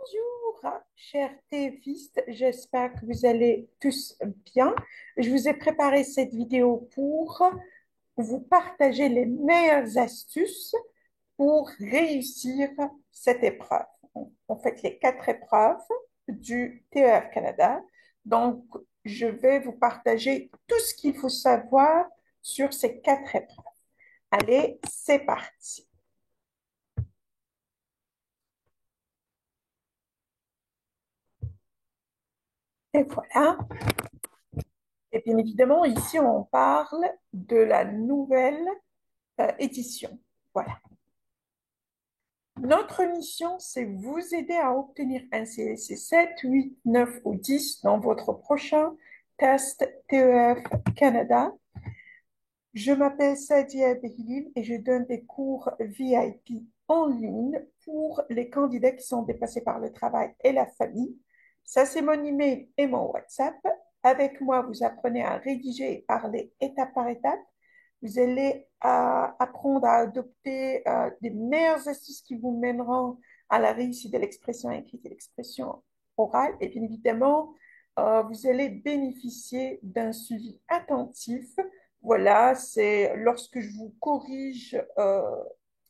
Bonjour, chers TFistes, j'espère que vous allez tous bien. Je vous ai préparé cette vidéo pour vous partager les meilleures astuces pour réussir cette épreuve. On fait les 4 épreuves du TEF Canada. Donc, je vais vous partager tout ce qu'il faut savoir sur ces 4 épreuves. Allez, c'est parti. Et voilà. Et bien évidemment, ici, on parle de la nouvelle édition. Voilà. Notre mission, c'est vous aider à obtenir un CSC 7, 8, 9 ou 10 dans votre prochain test TEF Canada. Je m'appelle Sadia Behilil et je donne des cours VIP en ligne pour les candidats qui sont dépassés par le travail et la famille. Ça, c'est mon email et mon WhatsApp. Avec moi, vous apprenez à rédiger et parler étape par étape. Vous allez apprendre à adopter des meilleures astuces qui vous mèneront à la réussite de l'expression écrite et l'expression orale. Et bien évidemment, vous allez bénéficier d'un suivi attentif. Voilà, c'est lorsque je corrige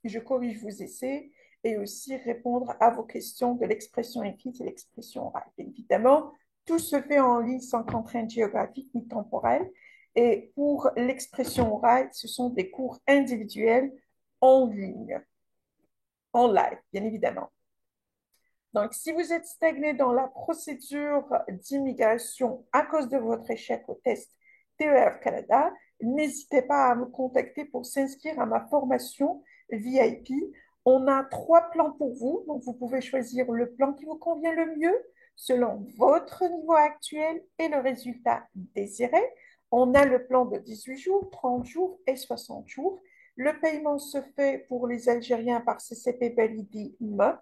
vos essais et aussi répondre à vos questions de l'expression écrite et l'expression orale. Bien évidemment, tout se fait en ligne sans contrainte géographique ni temporelle. Et pour l'expression orale, ce sont des cours individuels en ligne, en live, bien évidemment. Donc, si vous êtes stagné dans la procédure d'immigration à cause de votre échec au test TEF Canada, n'hésitez pas à me contacter pour s'inscrire à ma formation VIP. On a 3 plans pour vous, donc vous pouvez choisir le plan qui vous convient le mieux selon votre niveau actuel et le résultat désiré. On a le plan de 18 jours, 30 jours et 60 jours. Le paiement se fait pour les Algériens par CCP validé MOP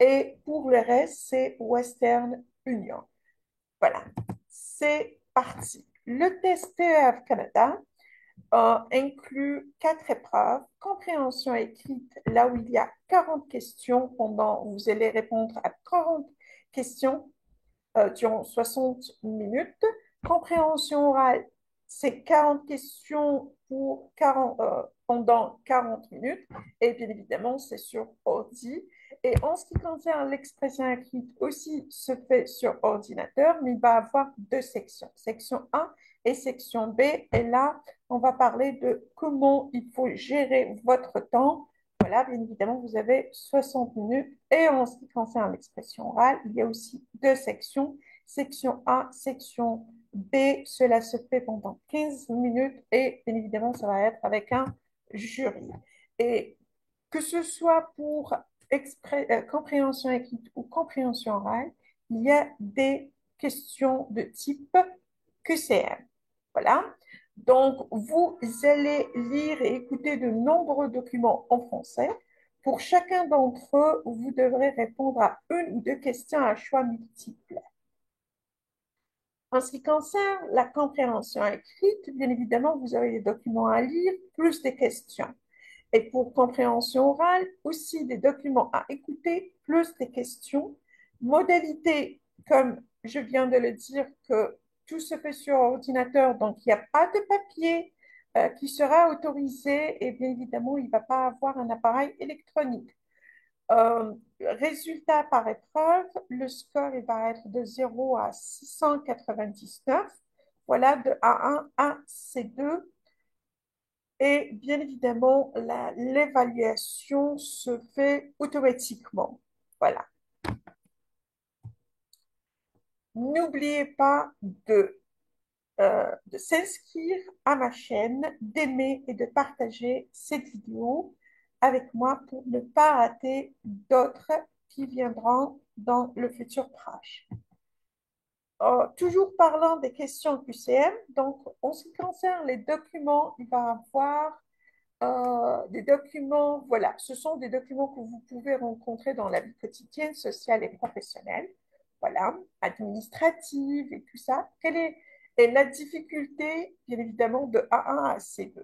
et pour le reste, c'est Western Union. Voilà, c'est parti. Le test TEF Canada inclut 4 épreuves. Compréhension écrite, là où il y a 40 questions, pendant vous allez répondre à 40 questions durant 60 minutes. Compréhension orale, c'est 40 questions pendant 40 minutes. Et bien évidemment, c'est sur ordi. Et en ce qui concerne l'expression écrite, aussi se fait sur ordinateur, mais il va avoir 2 sections. Section 1 et section B. Et là, on va parler de comment il faut gérer votre temps. Voilà, bien évidemment, vous avez 60 minutes. Et en ce qui concerne l'expression orale, il y a aussi 2 sections. Section A, section B, cela se fait pendant 15 minutes et bien évidemment, ça va être avec un jury. Et que ce soit pour compréhension écrite ou compréhension orale, il y a des questions de type QCM. Voilà. Donc, vous allez lire et écouter de nombreux documents en français. Pour chacun d'entre eux, vous devrez répondre à 1 ou 2 questions à choix multiples. En ce qui concerne la compréhension écrite, bien évidemment, vous avez des documents à lire, plus des questions. Et pour compréhension orale, aussi des documents à écouter, plus des questions. Modalité, comme je viens de le dire, que tout se fait sur ordinateur, donc il n'y a pas de papier qui sera autorisé et bien évidemment, il ne va pas avoir un appareil électronique. Résultat par épreuve, le score il va être de 0 à 699. Voilà, de A1 à C2. Et bien évidemment, l'évaluation se fait automatiquement. Voilà. N'oubliez pas de s'inscrire à ma chaîne, d'aimer et de partager cette vidéo avec moi pour ne pas rater d'autres qui viendront dans le futur proche. Toujours parlant des questions QCM, donc en ce qui concerne les documents, il va y avoir des documents, voilà, ce sont des documents que vous pouvez rencontrer dans la vie quotidienne, sociale et professionnelle, voilà, administrative et tout ça. Quelle est la difficulté, bien évidemment, de A1 à C2?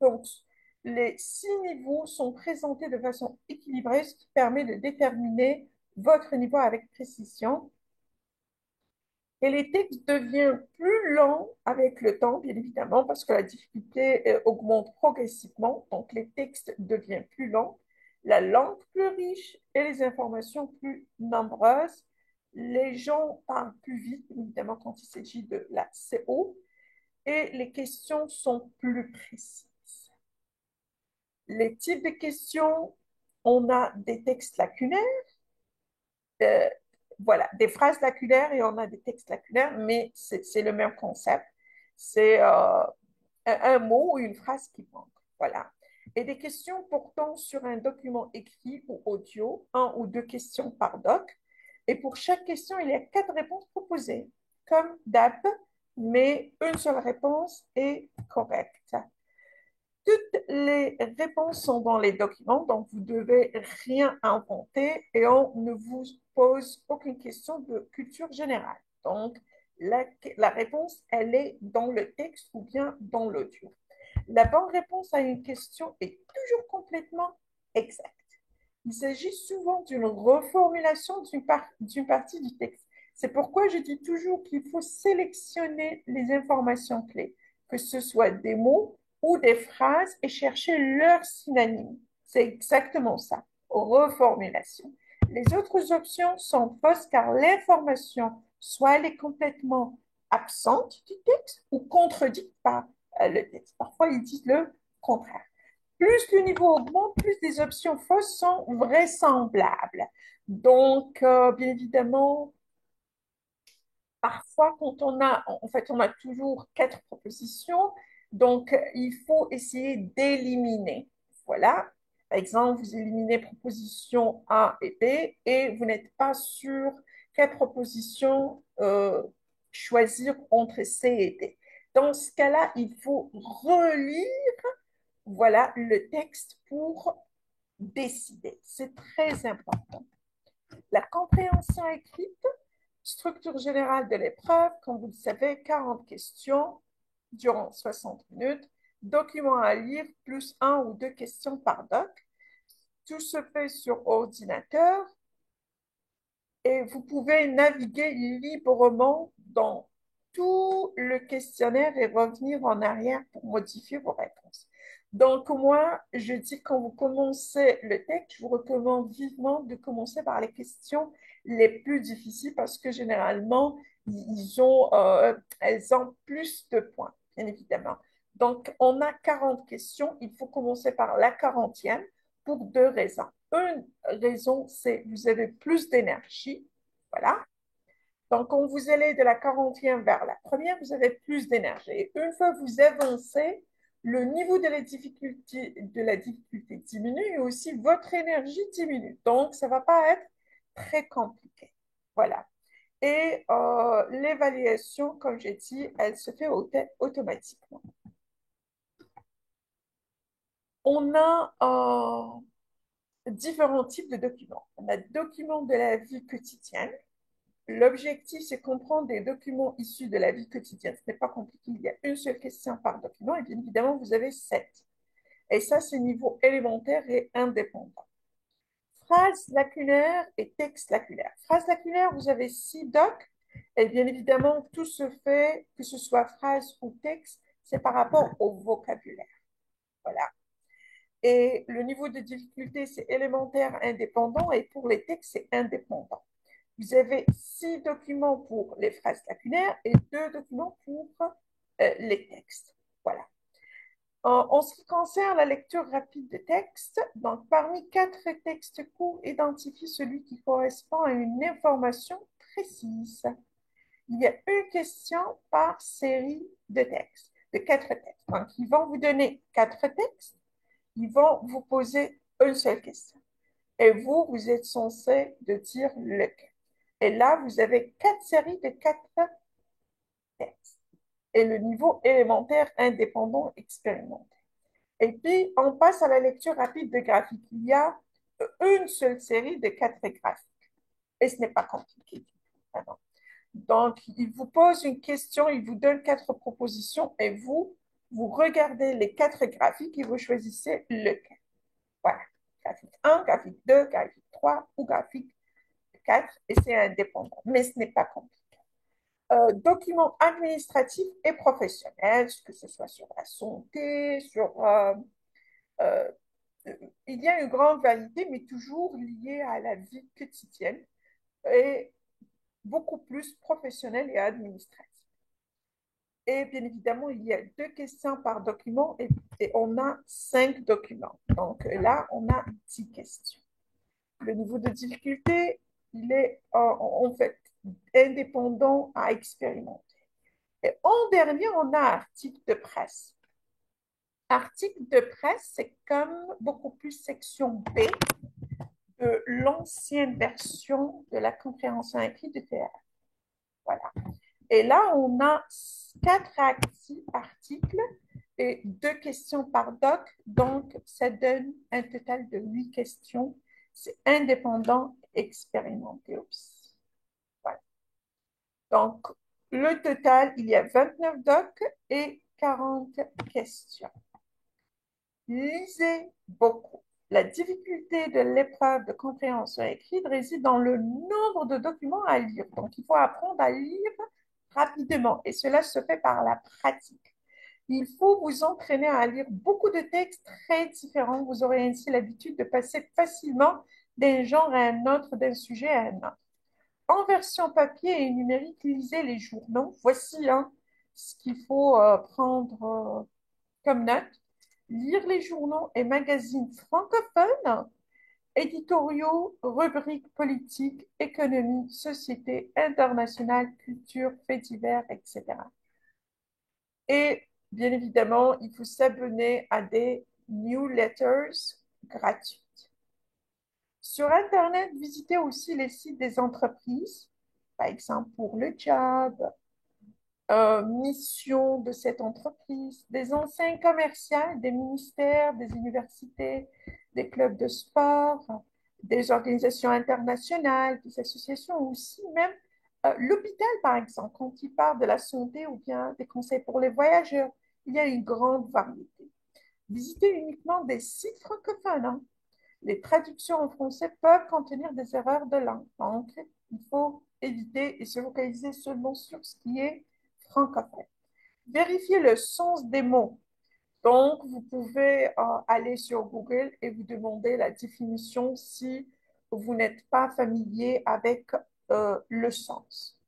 Donc, les 6 niveaux sont présentés de façon équilibrée, ce qui permet de déterminer votre niveau avec précision. Et les textes deviennent plus lents avec le temps, bien évidemment, parce que la difficulté augmente progressivement. Donc, les textes deviennent plus lents, la langue plus riche et les informations plus nombreuses. Les gens parlent plus vite, évidemment, quand il s'agit de la CO, et les questions sont plus précises. Les types de questions, on a des textes lacunaires, euh, voilà, des phrases lacunaires et on a des textes lacunaires, mais c'est le même concept. C'est un mot ou une phrase qui manque. Voilà. Et des questions portant sur un document écrit ou audio, un ou deux questions par doc. Et pour chaque question, il y a quatre réponses proposées, comme d'hab, mais une seule réponse est correcte. Toutes les réponses sont dans les documents, donc vous ne devez rien inventer et on ne vous pose aucune question de culture générale. Donc, la réponse, elle est dans le texte ou bien dans l'audio. La bonne réponse à une question est toujours complètement exacte. Il s'agit souvent d'une reformulation d'une partie du texte. C'est pourquoi je dis toujours qu'il faut sélectionner les informations clés, que ce soit des mots ou des phrases, et chercher leur synonyme. C'est exactement ça, reformulation. Les autres options sont fausses car l'information, soit elle est complètement absente du texte ou contredite par le texte. Parfois, ils disent le contraire. Plus le niveau augmente, plus les options fausses sont vraisemblables. Donc, bien évidemment, parfois, quand on a toujours quatre propositions, donc il faut essayer d'éliminer. Voilà. Par exemple, vous éliminez proposition A et B et vous n'êtes pas sur quelle proposition choisir entre C et D. Dans ce cas-là, il faut relire, voilà, le texte pour décider. C'est très important. La compréhension écrite, structure générale de l'épreuve, comme vous le savez, 40 questions durant 60 minutes, document à lire, plus un ou deux questions par doc. Tout se fait sur ordinateur et vous pouvez naviguer librement dans tout le questionnaire et revenir en arrière pour modifier vos réponses. Donc, moi, je dis quand vous commencez le texte, je vous recommande vivement de commencer par les questions les plus difficiles parce que généralement, elles ont plus de points, bien évidemment. Donc, on a 40 questions. Il faut commencer par la 40e pour deux raisons. Une raison, c'est que vous avez plus d'énergie. Voilà. Donc, quand vous allez de la 40e vers la première, vous avez plus d'énergie. Et une fois que vous avancez, le niveau de la difficulté diminue et aussi votre énergie diminue. Donc, ça ne va pas être très compliqué. Voilà. Et l'évaluation, comme j'ai dit, elle se fait automatiquement. On a différents types de documents. On a documents de la vie quotidienne. L'objectif, c'est comprendre des documents issus de la vie quotidienne. Ce n'est pas compliqué. Il y a une seule question par document et bien évidemment, vous avez 7. Et ça, c'est niveau élémentaire et indépendant. Phrase lacunaire et texte lacunaire. Phrase lacunaire, vous avez 6 docs. Et bien évidemment, tout se fait, que ce soit phrase ou texte, c'est par rapport au vocabulaire. Voilà. Et le niveau de difficulté, c'est élémentaire, indépendant, et pour les textes, c'est indépendant. Vous avez 6 documents pour les phrases lacunaires et 2 documents pour les textes. Voilà. En ce qui concerne la lecture rapide de texte, donc parmi 4 textes courts, identifie celui qui correspond à une information précise. Il y a une question par série de textes, de 4 textes. Donc, ils vont vous donner 4 textes, ils vont vous poser une seule question. Et vous, vous êtes censé de dire lequel. Et là, vous avez 4 séries de 4 textes. Et le niveau élémentaire, indépendant, expérimenté. Et puis, on passe à la lecture rapide de graphiques. Il y a une seule série de 4 graphiques. Et ce n'est pas compliqué. Vraiment. Donc, il vous pose une question, il vous donne 4 propositions et vous regardez les 4 graphiques et vous choisissez lequel. Voilà. Graphique 1, graphique 2, graphique 3 ou graphique 4 et c'est indépendant, mais ce n'est pas compliqué. Documents administratifs et professionnels, que ce soit sur la santé, euh, il y a une grande variété, mais toujours liée à la vie quotidienne et beaucoup plus professionnelle et administrative. Et bien évidemment, il y a 2 questions par document et on a 5 documents. Donc là, on a 10 questions. Le niveau de difficulté, il est en fait indépendant à expérimenter. Et en dernier, on a article de presse. Article de presse, c'est comme beaucoup plus section B de l'ancienne version de la compréhension écrite de TR. Voilà. Et là, on a 4 articles et 2 questions par doc, donc ça donne un total de 8 questions. C'est indépendant, expérimenté aussi. Voilà. Donc, le total, il y a 29 docs et 40 questions. Lisez beaucoup. La difficulté de l'épreuve de compréhension écrite réside dans le nombre de documents à lire. Donc, il faut apprendre à lire rapidement et cela se fait par la pratique. Il faut vous entraîner à lire beaucoup de textes très différents. Vous aurez ainsi l'habitude de passer facilement d'un genre à un autre, d'un sujet à un autre. En version papier et numérique, lisez les journaux. Voici ce qu'il faut prendre comme note. Lire les journaux et magazines francophones, éditoriaux, rubriques politiques, économie, société, internationale, culture, faits divers, etc. Et bien évidemment, il faut s'abonner à des newsletters gratuites. Sur Internet, visitez aussi les sites des entreprises, par exemple pour le job, mission de cette entreprise, des enseignes commerciales, des ministères, des universités, des clubs de sport, des organisations internationales, des associations aussi, même l'hôpital, par exemple, quand il parle de la santé ou bien des conseils pour les voyageurs, il y a une grande variété. Visitez uniquement des sites francophones, hein. Les traductions en français peuvent contenir des erreurs de langue. Donc, il faut éviter et se focaliser seulement sur ce qui est francophone. Vérifiez le sens des mots. Donc, vous pouvez aller sur Google et vous demander la définition si vous n'êtes pas familier avec le sens.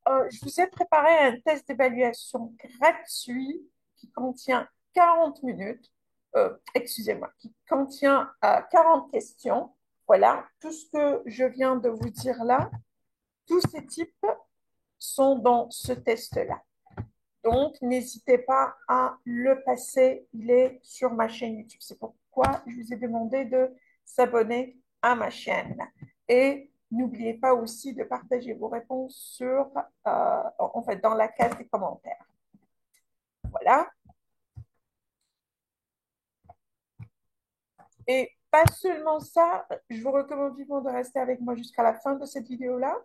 Je vous ai préparé un test d'évaluation gratuit qui contient 40 minutes, excusez-moi, qui contient 40 questions. Voilà, tout ce que je viens de vous dire là, tous ces types sont dans ce test-là. Donc, n'hésitez pas à le passer. Il est sur ma chaîne YouTube. C'est pourquoi je vous ai demandé de s'abonner à ma chaîne. Et n'oubliez pas aussi de partager vos réponses en fait, dans la case des commentaires. Voilà. Et pas seulement ça, je vous recommande vivement de rester avec moi jusqu'à la fin de cette vidéo-là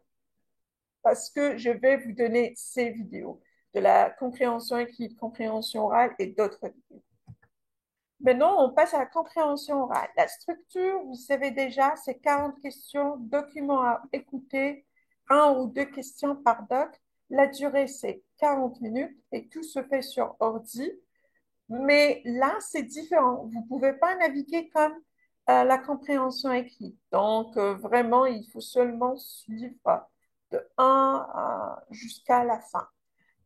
parce que je vais vous donner ces vidéos de la compréhension écrite, compréhension orale et d'autres vidéos. Maintenant, on passe à la compréhension orale. La structure, vous savez déjà, c'est 40 questions, documents à écouter, 1 ou 2 questions par doc. La durée, c'est 40 minutes et tout se fait sur ordi. Mais là, c'est différent. Vous ne pouvez pas naviguer comme la compréhension écrite. Donc, vraiment, il faut seulement suivre de 1 jusqu'à la fin.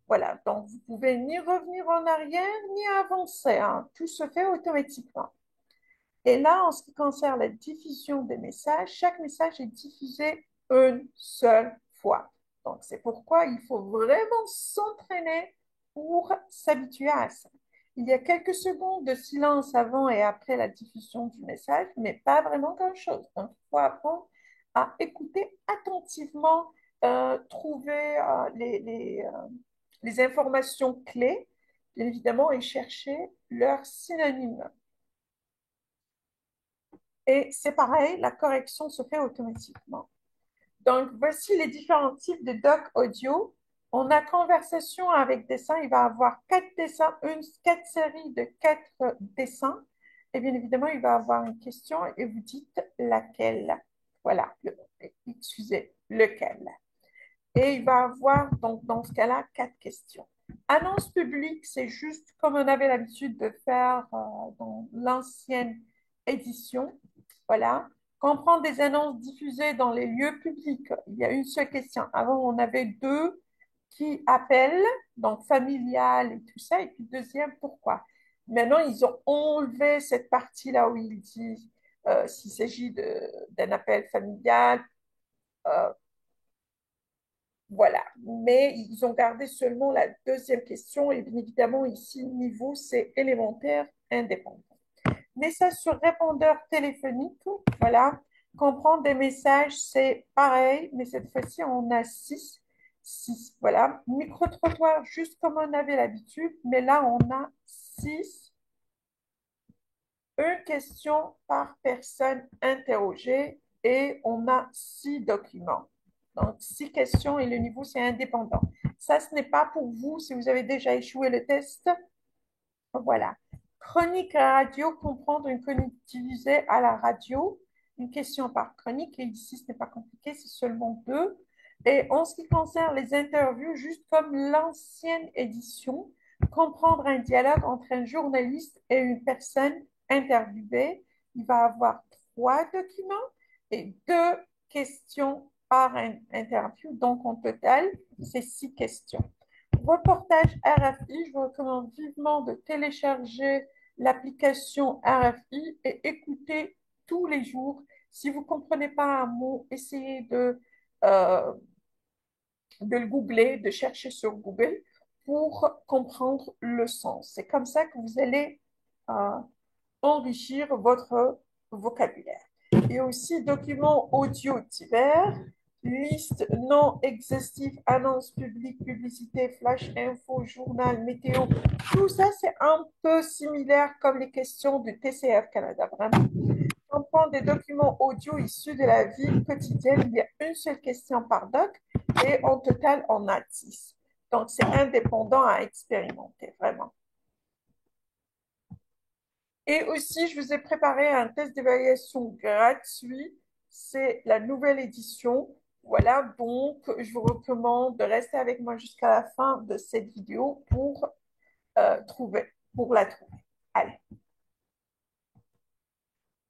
Voilà, donc vous pouvez ni revenir en arrière ni avancer, hein. Tout se fait automatiquement. Et là, en ce qui concerne la diffusion des messages, chaque message est diffusé une seule fois. Donc, c'est pourquoi il faut vraiment s'entraîner pour s'habituer à ça. Il y a quelques secondes de silence avant et après la diffusion du message, mais pas vraiment grand-chose. Donc, il faut apprendre à écouter attentivement, trouver les informations clés, bien évidemment, et chercher leurs synonymes. Et c'est pareil, la correction se fait automatiquement. Donc, voici les différents types de doc audio. On a conversation avec dessin. Il va avoir 4 dessins, 4 séries de 4 dessins. Et bien évidemment, il va avoir une question et vous dites laquelle. Voilà, excusez, lequel. Et il va avoir, donc, dans ce cas-là, 4 questions. Annonce publique, c'est juste comme on avait l'habitude de faire dans l'ancienne édition. Voilà. Comprendre des annonces diffusées dans les lieux publics. Il y a une seule question. Avant, on avait deux qui appellent, donc familial et tout ça. Et puis, deuxième, pourquoi? Maintenant, ils ont enlevé cette partie-là où il dit s'il s'agit d'un appel familial, euh, voilà, mais ils ont gardé seulement la deuxième question et bien évidemment ici, le niveau, c'est élémentaire indépendant. Message sur répondeur téléphonique, voilà. Comprendre des messages, c'est pareil, mais cette fois-ci, on a 6. 6, voilà. Micro-trottoir, juste comme on avait l'habitude, mais là, on a 6. Une question par personne interrogée et on a 6 documents. Donc, 6 questions et le niveau, c'est indépendant. Ça, ce n'est pas pour vous si vous avez déjà échoué le test. Voilà. Chronique radio, comprendre une chronique utilisée à la radio. Une question par chronique. Et ici, ce n'est pas compliqué, c'est seulement 2. Et en ce qui concerne les interviews, juste comme l'ancienne édition, comprendre un dialogue entre un journaliste et une personne interviewée. Il va avoir 3 documents et 2 questions par interview. Donc, en total, c'est 6 questions. Reportage RFI, je vous recommande vivement de télécharger l'application RFI et écouter tous les jours. Si vous ne comprenez pas un mot, essayez de le googler, de chercher sur Google pour comprendre le sens. C'est comme ça que vous allez euh, enrichir votre vocabulaire. Et aussi documents audio divers, liste non exhaustive, annonce publique, publicité, flash info, journal, météo. Tout ça, c'est un peu similaire comme les questions du TCF Canada. Vraiment, on prend des documents audio issus de la vie quotidienne. Il y a une seule question par doc et en total, on a 10. Donc, c'est indépendant à expérimenter, vraiment. Et aussi, je vous ai préparé un test d'évaluation gratuit. C'est la nouvelle édition. Voilà, donc je vous recommande de rester avec moi jusqu'à la fin de cette vidéo pour la trouver. Allez,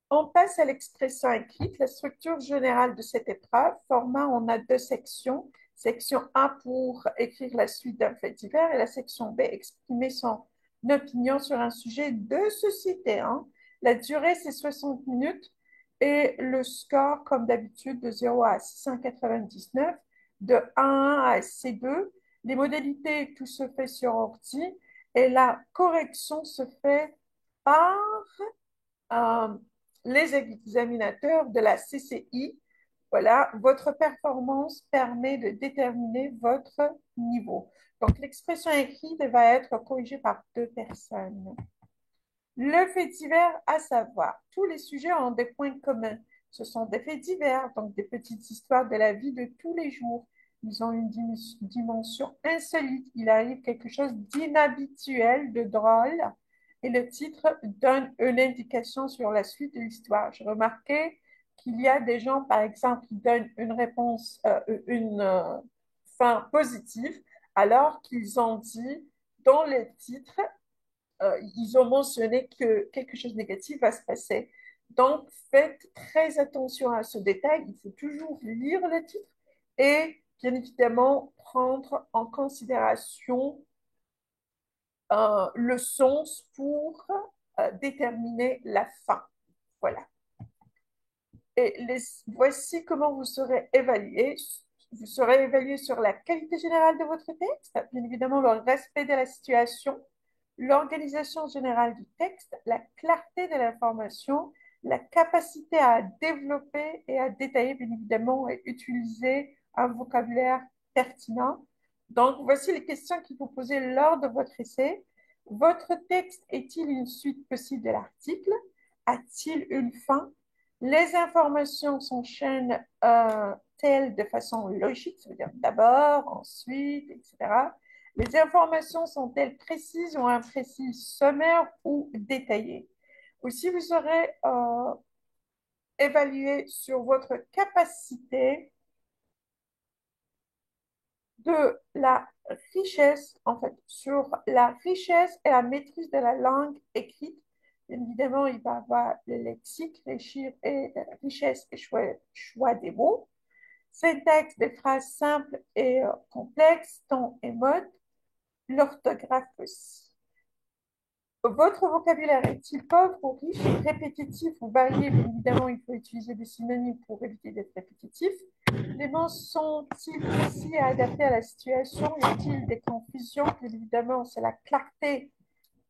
on passe à l'expression écrite. La structure générale de cette épreuve, format, on a 2 sections. Section 1 pour écrire la suite d'un fait divers et la section B, exprimer son opinion sur un sujet de société, hein. La durée, c'est 60 minutes et le score, comme d'habitude, de 0 à 699, de 1 à C2. Les modalités, tout se fait sur ordi et la correction se fait par euh, les examinateurs de la CCI. Voilà, votre performance permet de déterminer votre niveau. Donc, l'expression écrite va être corrigée par 2 personnes. Le fait divers, à savoir, tous les sujets ont des points communs. Ce sont des faits divers, donc des petites histoires de la vie de tous les jours. Ils ont une dimension insolite. Il arrive quelque chose d'inhabituel, de drôle, et le titre donne une indication sur la suite de l'histoire. J'ai remarqué qu'il y a des gens, par exemple, qui donnent une réponse, une fin positive, alors qu'ils ont dit dans le titre ils ont mentionné que quelque chose de négatif va se passer. Donc, faites très attention à ce détail. Il faut toujours lire le titre et, bien évidemment, prendre en considération le sens pour déterminer la fin. Voilà. Et voici comment vous serez évalué. Vous serez évalué sur la qualité générale de votre texte, bien évidemment le respect de la situation, l'organisation générale du texte, la clarté de l'information, la capacité à développer et à détailler, bien évidemment, et utiliser un vocabulaire pertinent. Donc, voici les questions qu'il faut poser lors de votre essai. Votre texte est-il une suite possible de l'article? A-t-il une fin? Les informations s'enchaînent telles de façon logique, ça veut dire d'abord, ensuite, etc. Les informations sont-elles précises ou imprécises, sommaires ou détaillées? Aussi, vous aurez évaluer sur votre capacité de la richesse, en fait, sur la richesse et la maîtrise de la langue écrite. Bien évidemment, il va avoir le lexique, richesse et choix des mots, syntaxe des phrases simples et complexes, ton et mode, l'orthographe aussi. Votre vocabulaire est-il pauvre ou riche, répétitif ou varié? Bien évidemment, il faut utiliser des synonymes pour éviter d'être répétitif. Les mots sont-ils précis et adaptés à la situation? Y a-t-il des confusions? Bien évidemment, c'est la clarté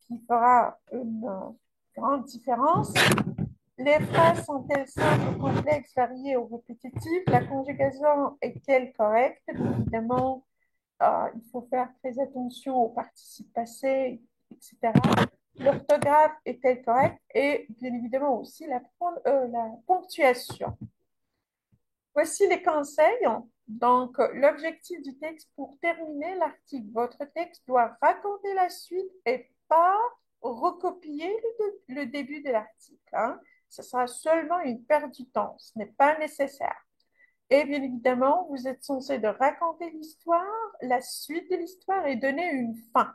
qui fera une grande différence. Les phrases sont-elles simples, complexes, variées ou répétitives? La conjugaison est-elle correcte? Bien évidemment, il faut faire très attention au participe passé, etc. L'orthographe est-elle correcte? Et bien évidemment aussi la ponctuation. Voici les conseils. Donc, l'objectif du texte pour terminer l'article. Votre texte doit raconter la suite et pas recopier le début de l'article, hein. Ce sera seulement une perte du temps. Ce n'est pas nécessaire. Et bien évidemment, vous êtes censé de raconter l'histoire, la suite de l'histoire et donner une fin.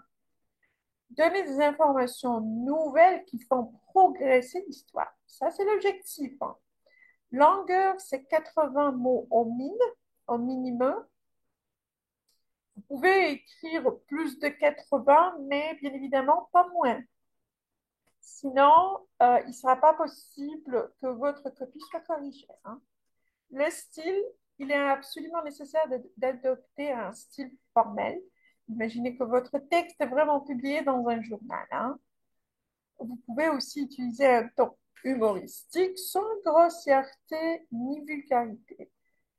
Donner des informations nouvelles qui font progresser l'histoire. Ça, c'est l'objectif, hein. Longueur, c'est 80 mots au minimum. Vous pouvez écrire plus de 80, mais bien évidemment pas moins. Sinon, il ne sera pas possible que votre copie soit corrigée, hein. Le style, il est absolument nécessaire d'adopter un style formel. Imaginez que votre texte est vraiment publié dans un journal, hein. Vous pouvez aussi utiliser un ton humoristique sans grossièreté ni vulgarité.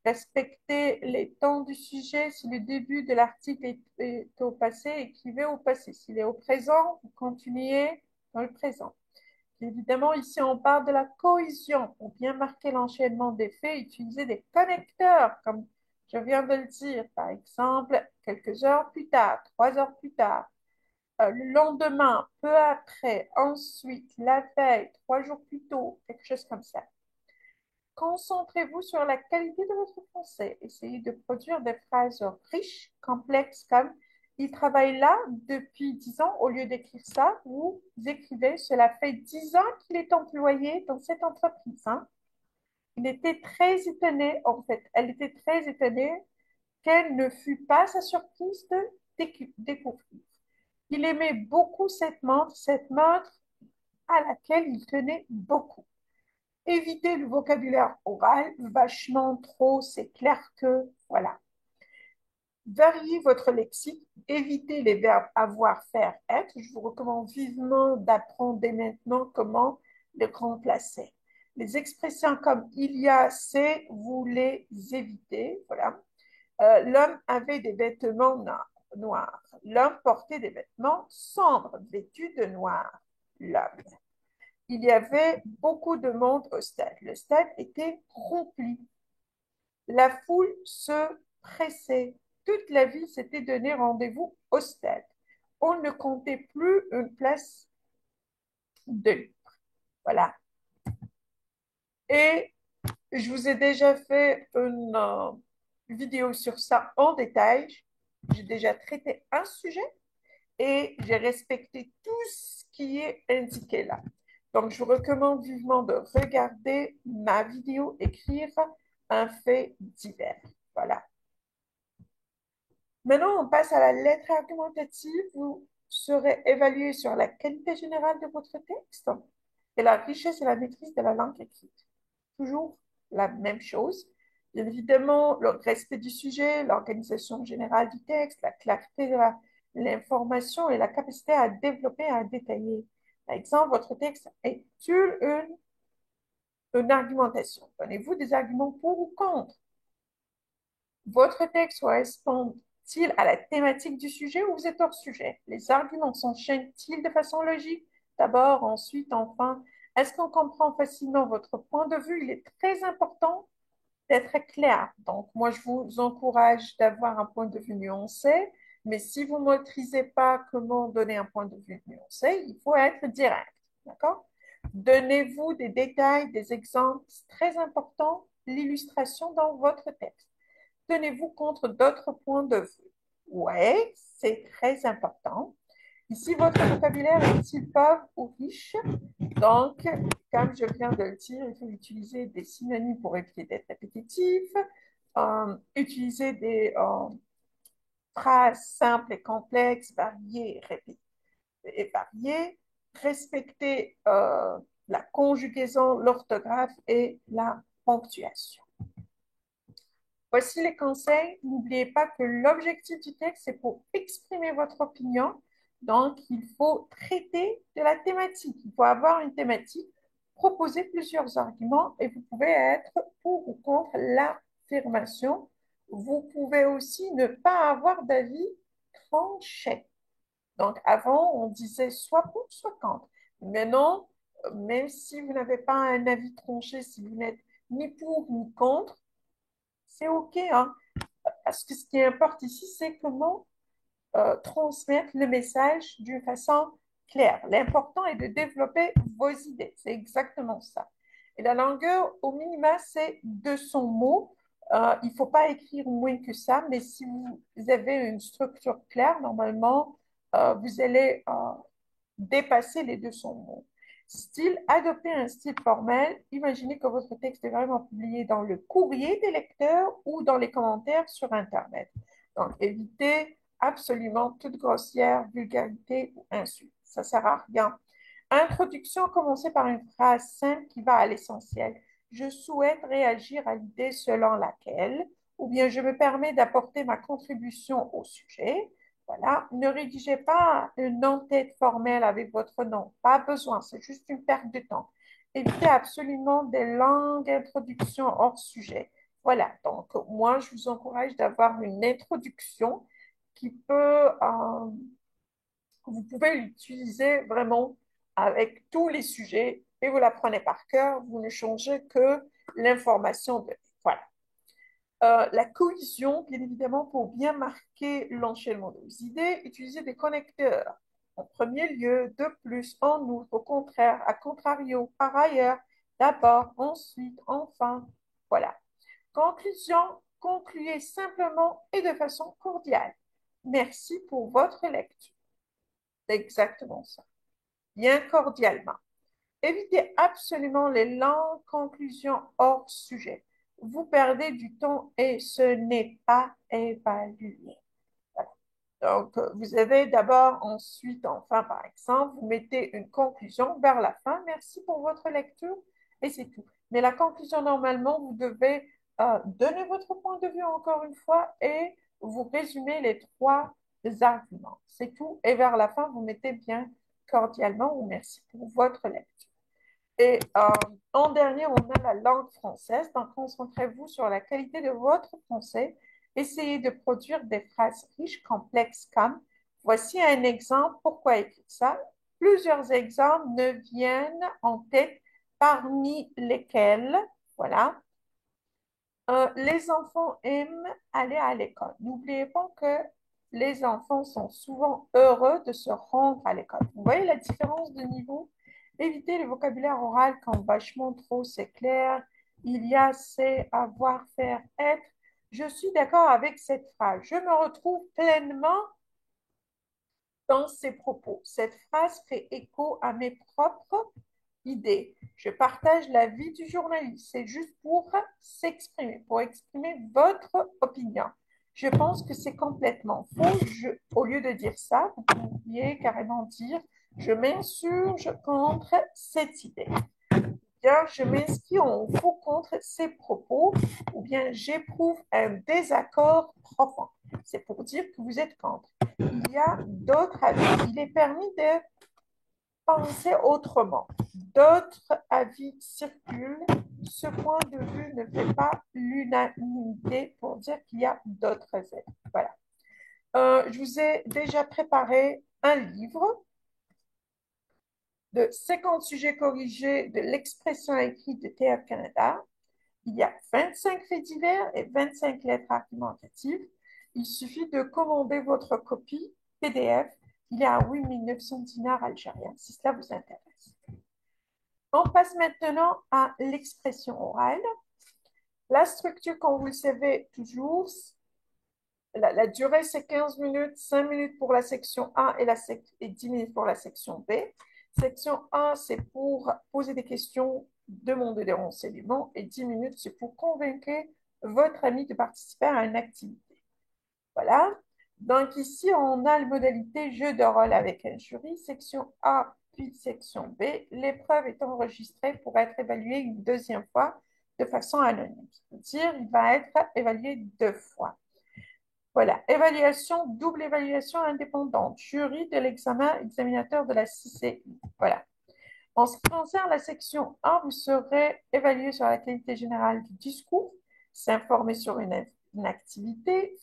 Respectez les temps du sujet. Si le début de l'article est au passé, écrivez au passé. S'il est au présent, vous continuez dans le présent. Évidemment, ici, on parle de la cohésion. Pour bien marquer l'enchaînement des faits, utilisez des connecteurs, comme je viens de le dire. Par exemple, quelques heures plus tard, 3 heures plus tard, le lendemain, peu après, ensuite, la veille, 3 jours plus tôt, quelque chose comme ça. Concentrez-vous sur la qualité de votre français. Essayez de produire des phrases riches, complexes, comme il travaille là depuis 10 ans. Au lieu d'écrire ça, vous écrivez cela fait 10 ans qu'il est employé dans cette entreprise, hein. Il était très étonné, en fait, elle était très étonnée qu'elle ne fût pas sa surprise de découvrir. Il aimait beaucoup cette montre à laquelle il tenait beaucoup. Évitez le vocabulaire oral, vachement trop, c'est clair que, voilà. Variez votre lexique, évitez les verbes avoir, faire, être. Je vous recommande vivement d'apprendre dès maintenant comment les remplacer. Les expressions comme il y a, c'est, vous les évitez, voilà. L'homme avait des vêtements noirs. L'homme portait des vêtements sombres, vêtus de noir. L'homme. Il y avait beaucoup de monde au stade. Le stade était rempli. La foule se pressait. Toute la ville s'était donné rendez-vous au stade. On ne comptait plus une place de libre. Voilà. Et je vous ai déjà fait une vidéo sur ça en détail. J'ai déjà traité un sujet et j'ai respecté tout ce qui est indiqué là. Donc, je vous recommande vivement de regarder ma vidéo écrire un fait divers. Voilà. Maintenant, on passe à la lettre argumentative. Vous serez évalué sur la qualité générale de votre texte et la richesse et la maîtrise de la langue écrite. Toujours la même chose. Bien évidemment, le respect du sujet, l'organisation générale du texte, la clarté de l'information et la capacité à développer et à détailler. Par exemple, votre texte est-il une argumentation? Donnez-vous des arguments pour ou contre. Votre texte correspond-il à la thématique du sujet ou vous êtes hors sujet? Les arguments s'enchaînent-ils de façon logique? D'abord, ensuite, enfin. Est-ce qu'on comprend facilement votre point de vue? Il est très important d'être clair. Donc, moi, je vous encourage d'avoir un point de vue nuancé, mais si vous ne maîtrisez pas comment donner un point de vue nuancé, il faut être direct. D'accord? Donnez-vous des détails, des exemples. C'est très important, l'illustration dans votre texte. Tenez-vous compte d'autres points de vue. Oui, c'est très important. Ici, votre vocabulaire est-il pauvre ou riche? Donc, comme je viens de le dire, il faut utiliser des synonymes pour éviter d'être répétitif, utiliser des phrases simples et complexes, variées et variées, respecter la conjugaison, l'orthographe et la ponctuation. Voici les conseils. N'oubliez pas que l'objectif du texte, c'est pour exprimer votre opinion. Donc, il faut traiter de la thématique. Il faut avoir une thématique, proposer plusieurs arguments et vous pouvez être pour ou contre l'affirmation. Vous pouvez aussi ne pas avoir d'avis tranché. Donc, avant, on disait soit pour, soit contre. Maintenant, même si vous n'avez pas un avis tranché, si vous n'êtes ni pour ni contre, c'est OK, hein? Parce que ce qui importe ici, c'est comment transmettre le message d'une façon claire. L'important est de développer vos idées. C'est exactement ça. Et la longueur, au minima, c'est 200 mots. Il ne faut pas écrire moins que ça, mais si vous avez une structure claire, normalement, vous allez dépasser les 200 mots. Style, adopter un style formel. Imaginez que votre texte est vraiment publié dans le courrier des lecteurs ou dans les commentaires sur Internet. Donc, évitez absolument toute grossière vulgarité ou insulte. Ça ne sert à rien. Introduction, commencez par une phrase simple qui va à l'essentiel. Je souhaite réagir à l'idée selon laquelle, ou bien je me permets d'apporter ma contribution au sujet. Voilà. Ne rédigez pas une en-tête formelle avec votre nom. Pas besoin, c'est juste une perte de temps. Évitez absolument des longues introductions hors sujet. Voilà. Donc, moi, je vous encourage d'avoir une introduction qui peut, vous pouvez l'utiliser vraiment avec tous les sujets et vous la prenez par cœur. Vous ne changez que l'information de. Voilà. La cohésion, bien évidemment, pour bien marquer l'enchaînement des idées, utilisez des connecteurs. En premier lieu, de plus, en outre, au contraire, à contrario, par ailleurs, d'abord, ensuite, enfin. Voilà. Conclusion, concluez simplement et de façon cordiale. Merci pour votre lecture. C'est exactement ça. Bien cordialement. Évitez absolument les longues conclusions hors sujet. Vous perdez du temps et ce n'est pas évalué. Voilà. Donc, vous avez d'abord, ensuite, enfin, par exemple, vous mettez une conclusion vers la fin. Merci pour votre lecture et c'est tout. Mais la conclusion, normalement, vous devez donner votre point de vue encore une fois et vous résumez les trois arguments. C'est tout. Et vers la fin, vous mettez bien cordialement ou merci pour votre lecture. Et en dernier, on a la langue française. Donc, concentrez-vous sur la qualité de votre français. Essayez de produire des phrases riches, complexes comme voici un exemple, pourquoi écrire ça? Plusieurs exemples me viennent en tête, parmi lesquels, voilà, les enfants aiment aller à l'école. N'oubliez pas que les enfants sont souvent heureux de se rendre à l'école. Vous voyez la différence de niveau? Évitez le vocabulaire oral quand vachement trop c'est clair. Il y a c'est, avoir, faire, être. Je suis d'accord avec cette phrase. Je me retrouve pleinement dans ses propos. Cette phrase fait écho à mes propres idées. Je partage la vie du journaliste. C'est juste pour s'exprimer, pour exprimer votre opinion. Je pense que c'est complètement faux. Au lieu de dire ça, vous pourriez carrément dire je m'insurge contre cette idée. Bien, je m'inscris en faux contre ces propos ou bien j'éprouve un désaccord profond. C'est pour dire que vous êtes contre. Il y a d'autres avis. Il est permis de penser autrement. D'autres avis circulent. Ce point de vue ne fait pas l'unanimité pour dire qu'il y a d'autres avis. Voilà. Je vous ai déjà préparé un livre de 50 sujets corrigés de l'expression écrite de TF Canada. Il y a 25 faits divers et 25 lettres argumentatives. Il suffit de commander votre copie PDF. Il est à 8 900 dinars algériens, si cela vous intéresse. On passe maintenant à l'expression orale. La structure, comme vous le savez toujours, la durée, c'est 15 minutes, 5 minutes pour la section A et 10 minutes pour la section B. Section A, c'est pour poser des questions, demander des renseignements, et 10 minutes, c'est pour convaincre votre ami de participer à une activité. Voilà. Donc ici, on a la modalité jeu de rôle avec un jury, section A puis section B. L'épreuve est enregistrée pour être évaluée une deuxième fois de façon anonyme. C'est-à-dire, il va être évalué 2 fois. Voilà. Évaluation, double évaluation indépendante. Jury de l'examen, examinateur de la CCI. Voilà. En ce qui concerne la section 1, vous serez évalué sur la qualité générale du discours, s'informer sur une activité,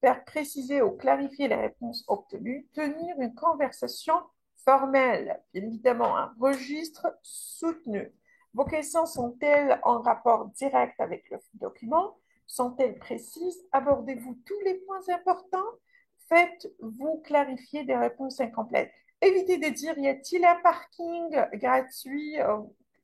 faire préciser ou clarifier les réponses obtenues, tenir une conversation formelle, bien évidemment un registre soutenu. Vos questions sont-elles en rapport direct avec le document? Sont-elles précises? Abordez-vous tous les points importants? Faites-vous clarifier des réponses incomplètes? Évitez de dire y a-t-il un parking gratuit?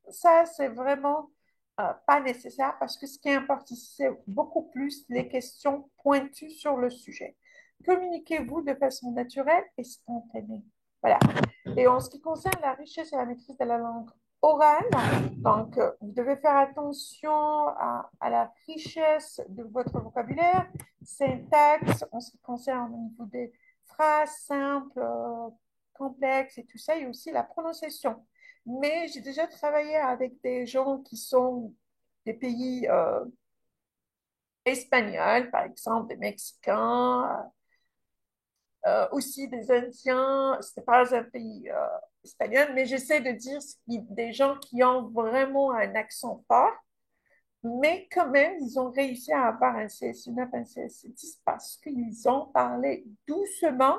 Ça, c'est vraiment pas nécessaire parce que ce qui importe ici, c'est beaucoup plus les questions pointues sur le sujet. Communiquez-vous de façon naturelle et spontanée. Voilà. Et en ce qui concerne la richesse et la maîtrise de la langue orale, donc vous devez faire attention à la richesse de votre vocabulaire, syntaxe, en ce qui concerne au niveau des phrases simples, complexes et tout ça, et aussi la prononciation. Mais j'ai déjà travaillé avec des gens qui sont des pays espagnols, par exemple, des Mexicains, aussi des Indiens. Ce n'est pas un pays espagnol, mais j'essaie de dire des gens qui ont vraiment un accent fort, mais quand même, ils ont réussi à avoir un CS9, un CS10 parce qu'ils ont parlé doucement.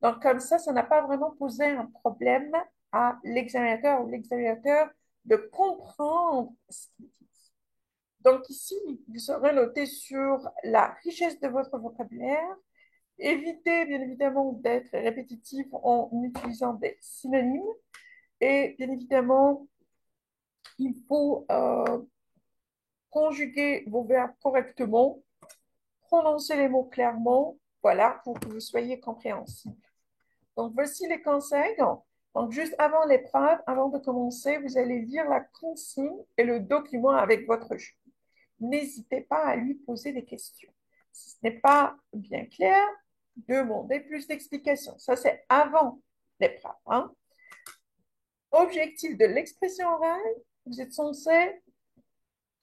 Donc, comme ça n'a pas vraiment posé un problème à l'examinateur ou l'examinateur de comprendre ce qu'ils disent. Donc, ici, vous serez noté sur la richesse de votre vocabulaire. Évitez, bien évidemment, d'être répétitif en utilisant des synonymes. Et bien évidemment, il faut conjuguer vos verbes correctement, prononcer les mots clairement, voilà, pour que vous soyez compréhensible. Donc, voici les conseils. Donc, juste avant l'épreuve, avant de commencer, vous allez lire la consigne et le document avec votre jeu. N'hésitez pas à lui poser des questions. Si ce n'est pas bien clair, demandez plus d'explications. Ça, c'est avant l'épreuve, hein. Objectif de l'expression orale, vous êtes censé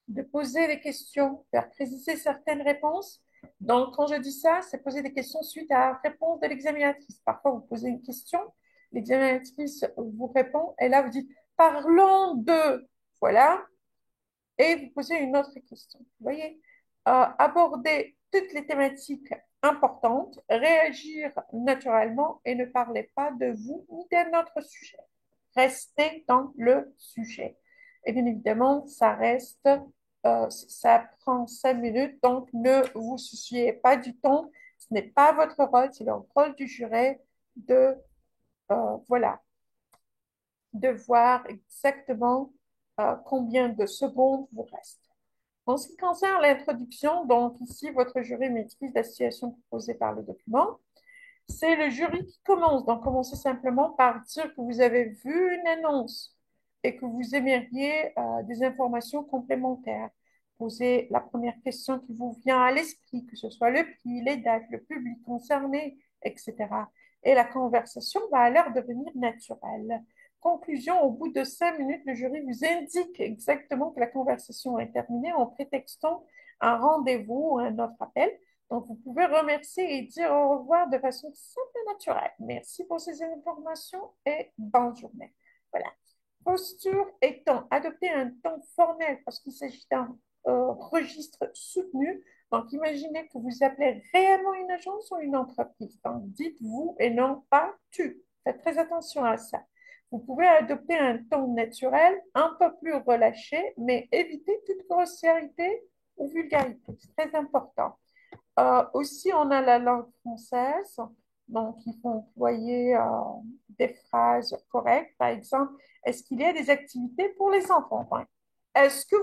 de poser des questions, faire préciser certaines réponses. Donc, quand je dis ça, c'est poser des questions suite à la réponse de l'examinatrice. Parfois, vous posez une question, l'examinatrice vous répond, et là, vous dites parlons de, voilà, et vous posez une autre question. Vous voyez, aborder toutes les thématiques importantes, réagir naturellement et ne parlez pas de vous ni d'un autre sujet. Restez dans le sujet. Et bien évidemment, ça prend 5 minutes, donc ne vous souciez pas du temps. Ce n'est pas votre rôle, c'est le rôle du jury de, voilà, de voir exactement combien de secondes vous reste. En ce qui concerne l'introduction, donc ici, votre jury maîtrise la situation proposée par le document. C'est le jury qui commence. Donc, commencez simplement par dire que vous avez vu une annonce et que vous aimeriez des informations complémentaires. Posez la première question qui vous vient à l'esprit, que ce soit le prix, les dates, le public concerné, etc. Et la conversation va alors devenir naturelle. Conclusion, au bout de 5 minutes, le jury vous indique exactement que la conversation est terminée en prétextant un rendez-vous ou un autre appel. Donc, vous pouvez remercier et dire au revoir de façon simple et naturelle. Merci pour ces informations et bonne journée. Voilà. Posture étant adopter un ton formel parce qu'il s'agit d'un registre soutenu. Donc, imaginez que vous appelez réellement une agence ou une entreprise. Donc, dites vous et non pas tu. Faites très attention à ça. Vous pouvez adopter un ton naturel, un peu plus relâché, mais évitez toute grossièreté ou vulgarité. C'est très important. Aussi, on a la langue française. Donc, il faut employer des phrases correctes. Par exemple, est-ce qu'il y a des activités pour les enfants? Enfin, est-ce que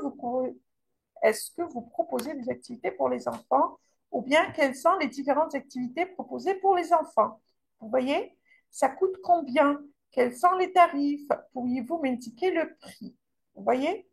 est-ce que vous proposez des activités pour les enfants ou bien quelles sont les différentes activités proposées pour les enfants? Vous voyez, ça coûte combien? Quels sont les tarifs? Pourriez-vous m'indiquer le prix? Vous voyez?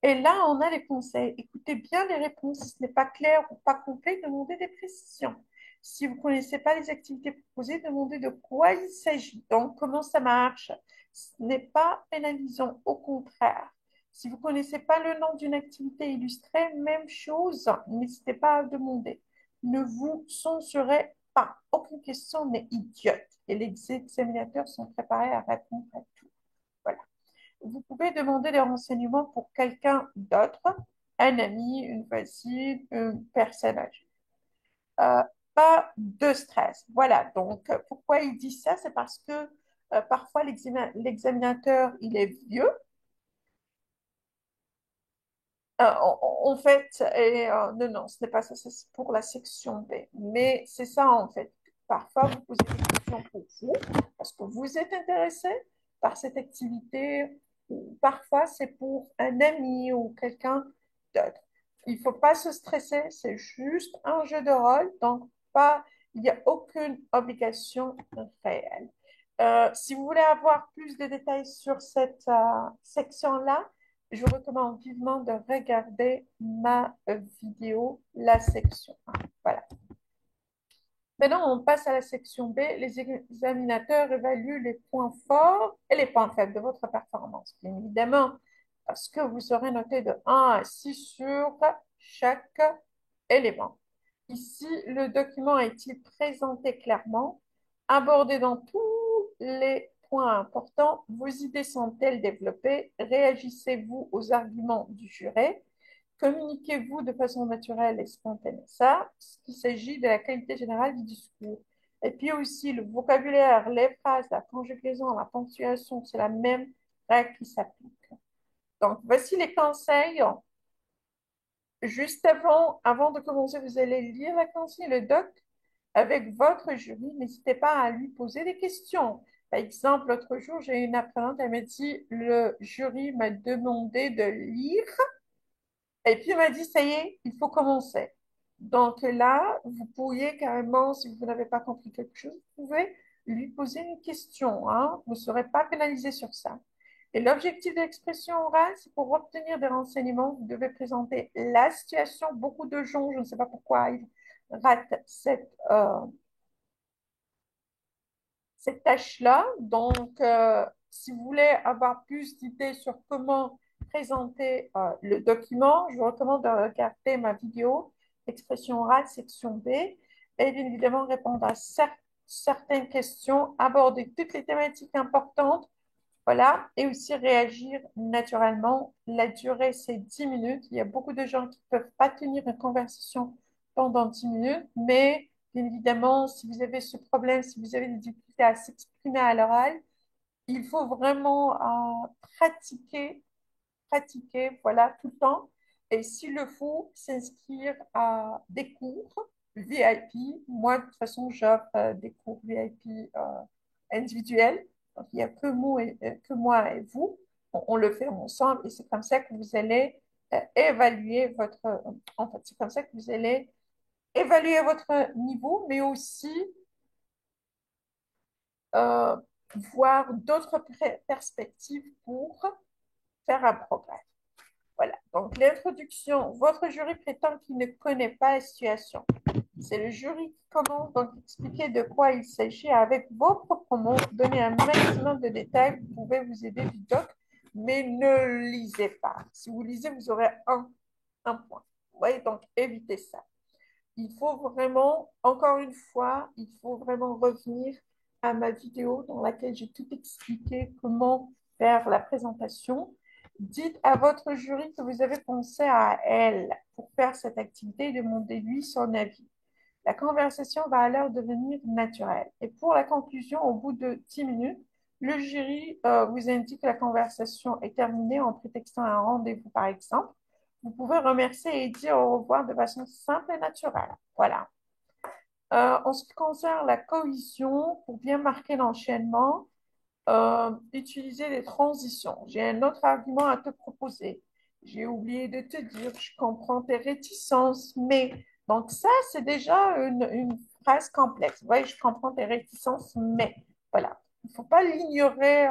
Et là, on a les conseils. Écoutez bien les réponses. Si ce n'est pas clair ou pas complet, demandez des précisions. Si vous ne connaissez pas les activités proposées, demandez de quoi il s'agit. Donc, comment ça marche? Ce n'est pas pénalisant, au contraire. Si vous ne connaissez pas le nom d'une activité illustrée, même chose, n'hésitez pas à demander. Ne vous censurez pas. Aucune question n'est idiote. Et les examinateurs sont préparés à répondre à tout. Voilà. Vous pouvez demander des renseignements pour quelqu'un d'autre, un ami, une voisine, une personne âgée. Euh, Pas de stress. Voilà, donc pourquoi il dit ça? C'est parce que parfois l'examinateur, il est vieux. En fait, non, non, ce n'est pas ça, c'est pour la section B. Mais c'est ça, en fait. Parfois, vous posez des questions pour vous, parce que vous êtes intéressé par cette activité, ou parfois, c'est pour un ami ou quelqu'un d'autre. Il ne faut pas se stresser, c'est juste un jeu de rôle, donc pas, il n'y a aucune obligation réelle. Si vous voulez avoir plus de détails sur cette section-là, je vous recommande vivement de regarder ma vidéo, la section 1. Voilà. Maintenant, on passe à la section B. Les examinateurs évaluent les points forts et les points faibles de votre performance. Bien évidemment, parce que vous serez noté de 1 à 6 sur chaque élément. Ici, le document est-il présenté clairement, abordé dans tous les points importants, vos idées sont-elles développées, réagissez-vous aux arguments du juré, communiquez-vous de façon naturelle et spontanée. Ça, il s'agit de la qualité générale du discours. Et puis aussi le vocabulaire, les phrases, la conjugaison, la ponctuation, c'est la même règle qui s'applique. Donc, voici les conseils. Juste avant de commencer, vous allez lire la consigne, le doc avec votre jury. N'hésitez pas à lui poser des questions. Par exemple, l'autre jour, j'ai une apprenante, elle m'a dit, le jury m'a demandé de lire et puis il m'a dit, ça y est, il faut commencer. Donc là, vous pourriez carrément, si vous n'avez pas compris quelque chose, vous pouvez lui poser une question, hein. Vous ne serez pas pénalisé sur ça. Et l'objectif de l'expression orale, c'est pour obtenir des renseignements, vous devez présenter la situation. Beaucoup de gens, je ne sais pas pourquoi, ils ratent cette tâche-là. Donc, si vous voulez avoir plus d'idées sur comment présenter le document, je vous recommande de regarder ma vidéo Expression orale, section B, et bien évidemment répondre à certaines questions, aborder toutes les thématiques importantes, voilà, et aussi réagir naturellement. La durée, c'est 10 minutes. Il y a beaucoup de gens qui ne peuvent pas tenir une conversation pendant 10 minutes, mais bien évidemment, si vous avez ce problème, si vous avez des difficultés à s'exprimer à l'oral, il faut vraiment pratiquer, pratiquer, voilà, tout le temps. Et s'il le faut, s'inscrire à des cours VIP. Moi, de toute façon, j'offre des cours VIP individuels. Donc, il n'y a que moi et vous. On le fait ensemble et c'est comme ça que vous allez évaluer en fait, c'est comme ça que vous allez évaluer votre niveau, mais aussi euh, voir d'autres perspectives pour faire un progrès. Voilà. Donc, l'introduction, votre jury prétend qu'il ne connaît pas la situation. C'est le jury qui commence, donc expliquer de quoi il s'agit avec vos propres mots, donner un maximum de détails, vous pouvez vous aider du doc, mais ne lisez pas. Si vous lisez, vous aurez un point. Vous voyez, donc évitez ça. Il faut vraiment, encore une fois, il faut vraiment revenir à ma vidéo dans laquelle j'ai tout expliqué comment faire la présentation. Dites à votre jury que vous avez pensé à elle pour faire cette activité et demandez-lui son avis. La conversation va alors devenir naturelle. Et pour la conclusion, au bout de 10 minutes, le jury vous indique que la conversation est terminée en prétextant un rendez-vous, par exemple. Vous pouvez remercier et dire au revoir de façon simple et naturelle. Voilà. En ce qui concerne la cohésion, pour bien marquer l'enchaînement, utiliser les transitions. J'ai un autre argument à te proposer. J'ai oublié de te dire, je comprends tes réticences, mais... Donc ça, c'est déjà une phrase complexe. Oui, je comprends tes réticences, mais... Voilà. Il ne faut pas l'ignorer.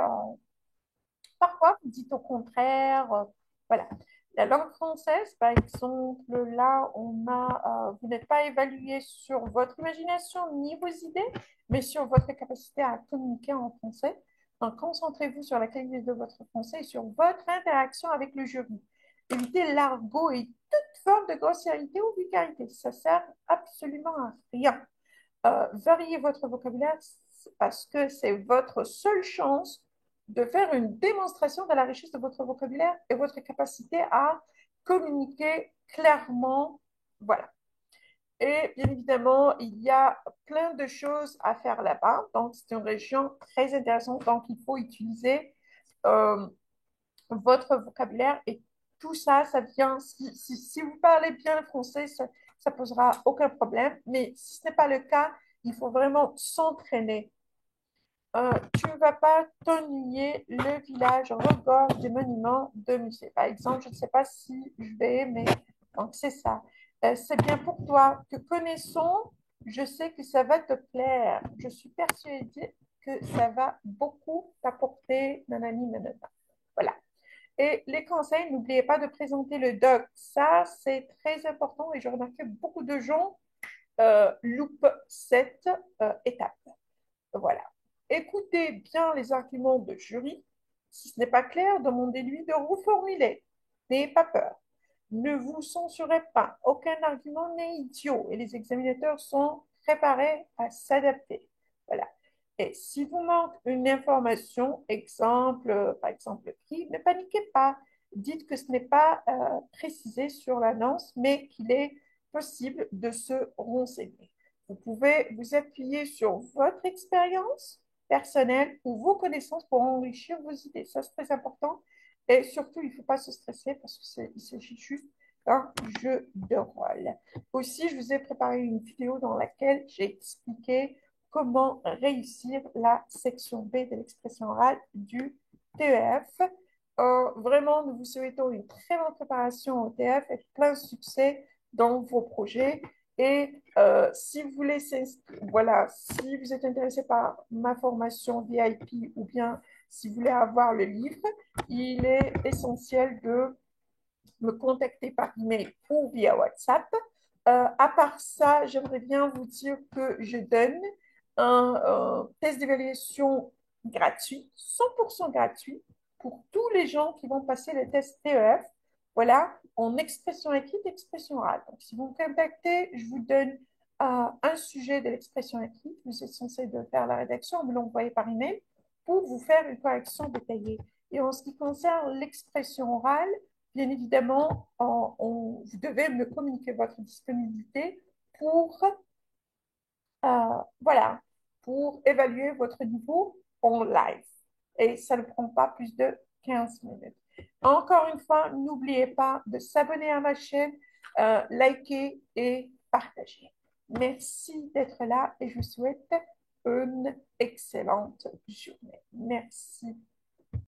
Parfois, vous dites au contraire. Voilà. La langue française, par exemple, là, vous n'êtes pas évalué sur votre imagination ni vos idées, mais sur votre capacité à communiquer en français. Donc, concentrez-vous sur la qualité de votre français et sur votre interaction avec le jury. Évitez l'argot et toute forme de grossièreté ou vulgarité. Ça sert absolument à rien. Variez votre vocabulaire parce que c'est votre seule chance de faire une démonstration de la richesse de votre vocabulaire et votre capacité à communiquer clairement. Voilà. Et bien évidemment, il y a plein de choses à faire là-bas. Donc, c'est une région très intéressante. Donc, il faut utiliser euh, votre vocabulaire et tout ça, ça vient. Si vous parlez bien le français, ça posera aucun problème. Mais si ce n'est pas le cas, il faut vraiment s'entraîner. Tu ne vas pas t'ennuyer, le village regorge des monuments de musées. Par exemple, je ne sais pas si je vais, mais donc c'est ça. C'est bien pour toi. Te connaissons, je sais que ça va te plaire. Je suis persuadée que ça va beaucoup t'apporter, nanani, nanana. Voilà. Et les conseils, n'oubliez pas de présenter le doc. Ça, c'est très important et je remarque que beaucoup de gens loupent cette étape. Voilà. Écoutez bien les arguments de jury. Si ce n'est pas clair, demandez-lui de reformuler. N'ayez pas peur. Ne vous censurez pas. Aucun argument n'est idiot et les examinateurs sont préparés à s'adapter. Voilà. Et si vous manque une information, par exemple le prix, ne paniquez pas. Dites que ce n'est pas précisé sur l'annonce, mais qu'il est possible de se renseigner. Vous pouvez vous appuyer sur votre expérience personnelle ou vos connaissances pour enrichir vos idées. Ça, c'est très important. Et surtout, il ne faut pas se stresser parce qu'il s'agit juste d'un jeu de rôle. Aussi, je vous ai préparé une vidéo dans laquelle j'ai expliqué comment réussir la section B de l'expression orale du TEF. Vraiment, nous vous souhaitons une très bonne préparation au TEF et plein de succès dans vos projets. Et si vous voulez, voilà, si vous êtes intéressé par ma formation VIP ou bien si vous voulez avoir le livre, il est essentiel de me contacter par email ou via WhatsApp. À part ça, j'aimerais bien vous dire que je donne un test d'évaluation gratuit, 100% gratuit, pour tous les gens qui vont passer le test TEF. Voilà, en expression écrite, expression orale. Donc, si vous me contactez, je vous donne un sujet de l'expression écrite. Vous êtes censé de faire la rédaction, vous l'envoyez par email pour vous faire une correction détaillée. Et en ce qui concerne l'expression orale, bien évidemment, vous devez me communiquer votre disponibilité pour, voilà, pour évaluer votre niveau en live. Et ça ne prend pas plus de 15 minutes. Encore une fois, n'oubliez pas de s'abonner à ma chaîne, liker et partager. Merci d'être là et je vous souhaite une excellente journée. Merci.